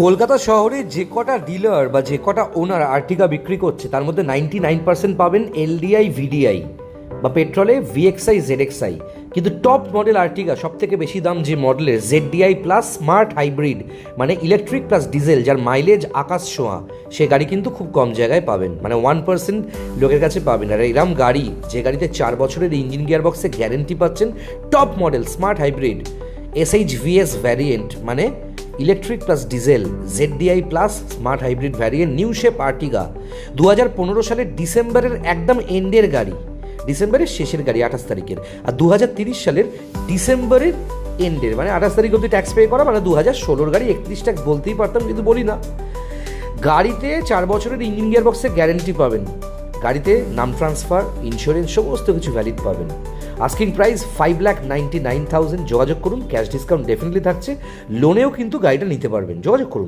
কলকাতা শহরে যে কটা ডিলার বা যে কটা ওনার আর্টিকা বিক্রি করছে তার মধ্যে 99% পাবেন এলডিআই ভিডিআই বা পেট্রোলে ভিএক্সআই জেডএক্সআই, কিন্তু টপ মডেল আর্টিকা সব থেকে বেশি দাম যে মডেলের জেডডিআই প্লাস স্মার্ট হাইব্রিড, মানে ইলেকট্রিক প্লাস ডিজেল, যার মাইলেজ আকাশ ছোঁয়া, সে গাড়ি কিন্তু খুব কম জায়গায় পাবেন, মানে 1% লোকের কাছে পাবেন। আর এরম গাড়ি, যে গাড়িতে 4 বছরের ইঞ্জিন গিয়ারবক্সে গ্যারেন্টি পাচ্ছেন, top model smart hybrid SHVS variant, মানে electric plus diesel ZDI plus smart hybrid variant new shape Ertiga 2015 সালের ডিসেম্বরের একদম এন্ডের গাড়ি, ডিসেম্বরের শেষের গাড়ি 28 তারিখের, আর 2030 সালের ডিসেম্বরের এন্ডের, মানে 28 তারিখ অবধি ট্যাক্স পে করা, মানে 2016 গাড়ি 31 ট্যাক্স বলতেই পারতাম কিন্তু বলি না। গাড়িতে 4 বছরের ইঞ্জিন গিয়ারবক্সে গ্যারেন্টি পাবেন, গাড়িতে নাম ট্রান্সফার, ইন্স্যুরেন্স সমস্ত কিছু ভ্যালিড পাবেন। Asking price 5,99,000। যোগাযোগ করুন, ক্যাশ ডিসকাউন্ট ডেফিনেটলি থাকছে, লোনেও কিন্তু গাড়িটা নিতে পারবেন, যোগাযোগ করুন।